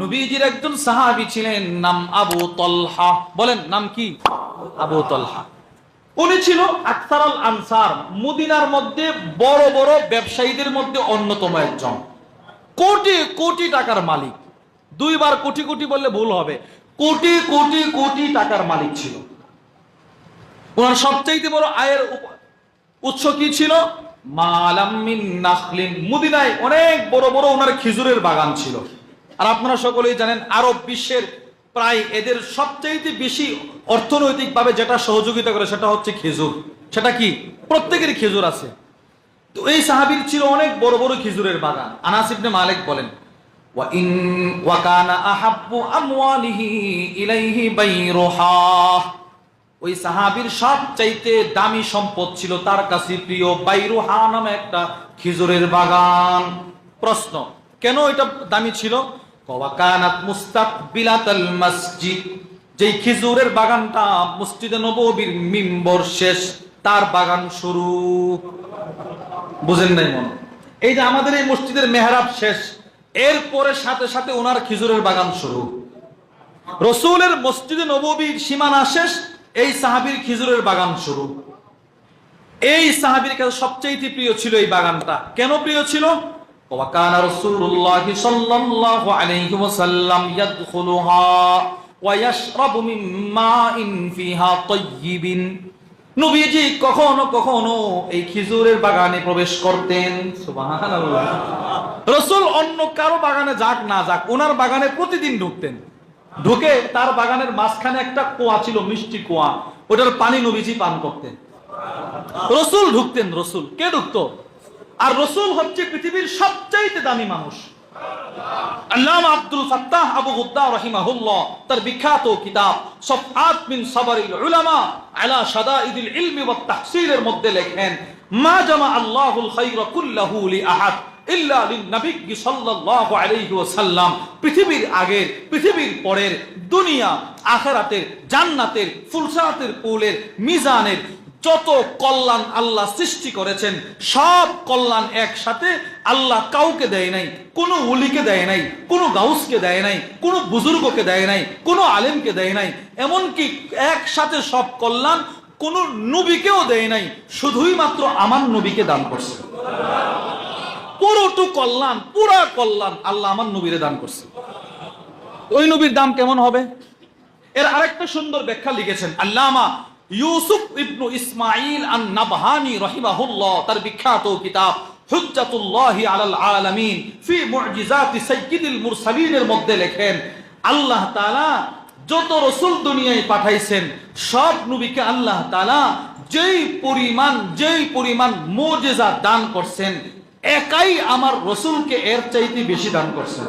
নবীজির একজন সাহাবী ছিলেন, নাম আবু তলহা। বলেন নাম কি? আবু তলহা। উনি ছিল আকসারুল আনসার, মদিনার মধ্যে বড় বড় ব্যবসায়ীদের মধ্যে অন্যতম একজন। কোটি কোটি টাকার মালিক। দুইবার কোটি কোটি বললে ভুল হবে, কোটি কোটি কোটি টাকার মালিক ছিল। ওনার সবচাইতে বড় আয়ের উৎস কি ছিল? মালাম মিন নাখলিন। মদিনায় অনেক বড় বড় ওনার খেজুরের বাগান ছিল। আর আপনারা সকলেই জানেন, আরব বিশ্বের প্রায় এদের সবচাইতে বেশি অর্থনৈতিকভাবে যেটা সহযোগিতা করে সেটা হচ্ছে খেজুর। সেটা কি? প্রত্যেকেরই খেজুর আছে। তো এই সাহাবীর ছিল অনেক বড় বড় খেজুরের বাগান। আনাস ইবনে মালিক বলেন, ওয়া কানা আহাব্বু আমওয়ালিহি ইলাইহি বাইরুহা। ওই সাহাবীর সবচাইতে দামি সম্পদ ছিল তার কাছে প্রিয় বাইরুহা নামে একটা খেজুরের বাগান। প্রশ্ন, কেন এটা দামি ছিল? ওয়া কানাত মুস্তাকবিলাতাল মসজিদ। যেই খেজুরের বাগানটা মসজিদে নববীর মিম্বর শেষ, তার বাগান শুরু। বুঝেন নাই মনে? এই যে আমাদের এই মসজিদের মেহরাব শেষ, এরপরে সাথে সাথে ওনার খেজুরের বাগান শুরু। রসুলের মসজিদে নববীর সীমানা শেষ, এই সাহাবীর খেজুরের বাগান শুরু। এই সাহাবীর কাছে সবচেয়ে প্রিয় ছিল এই বাগানটা। কেন প্রিয় ছিল? ওয়া কানা রাসূলুল্লাহ সাল্লাল্লাহু আলাইহি ওয়াসাল্লাম ইয়াদখুলুহা ওয়া ইয়াশরাবু মিন মাইন ফিহা তাইয়িবিন। নবীজি কখনো কখনো এই খেজুরের বাগানে প্রবেশ করতেন। সুবহানাল্লাহ। রাসূল অন্য কারো বাগানে যাক না যাক, ওনার বাগানে প্রতিদিন ঢুকতেন। ঢুকে তার বাগানের মাঝখানে একটা কুয়া ছিল, মিষ্টি কুয়া, ওটার পানি নবীজি পান করতেন। রসুল ঢুকতেন। রসুল কে ঢুকতো? আর রসুল হচ্ছে পৃথিবীর সবচাইতে দামি মানুষ। আল্লামা আব্দুল ফাত্তাহ আবু গুদ্দা রাহিমাহুল্লাহ তার বিখ্যাত কিতাব সফআত মিন সাবরিল উলামা আলা শাদাইদিল ইলমি ওয়াত তাহসিলের মধ্যে লেখেন, মা জামা আল্লাহুল খায়রা কুল্লাহু লি আহাদ ইল্লা লিন-নবী সাল্লাল্লাহু আলাইহি ওয়াসাল্লাম। পৃথিবীর আগের, পৃথিবীর পরের, দুনিয়া আখিরাতের, জান্নাতের, ফুলসারাতের পুলের, মিজানের যত কল্যাণ আল্লাহ সৃষ্টি করেছেন, সব কল্যাণ একসাথে আল্লাহ কাউকে দেয় নাই। কোনো ওলিকে দেয় নাই, কোনো গাউসকে দেয় নাই, কোনো বুজুর্গকে দেয় নাই, কোনো আলেমকে দেয় নাই। এমনকি একসাথে সব কল্যাণ কোনো নবীকেও দেয় নাই, শুধুই মাত্র আমার নবীকে দান করছে। পুরোটু কল্যাণ, পুরা কল্যাণ আল্লাহ আমার নবীরে দান করছে। ওই নবীর দাম কেমন হবে? এর আরেকটা সুন্দর ব্যাখ্যা লিখেছেন আল্লামা ইউসুফ ইবনু ইসমাইল আন-নাবহানি রাহিমাহুল্লাহ তার বিখ্যাত কিতাব হুজ্জাতুল্লাহি আলাল আলামিন ফি মুজিজাতি সাইয়্যিদিল মুরসালিনের মধ্যে লেখেন, আল্লাহ তাআলা যত রাসূল দুনিয়ায় পাঠাইছেন, সব নবীকে আল্লাহ তাআলা যেই পরিমাণ মুজিজা দান করছেন, একাই আমার রাসূলকে এর চাইতে বেশি দান করছেন।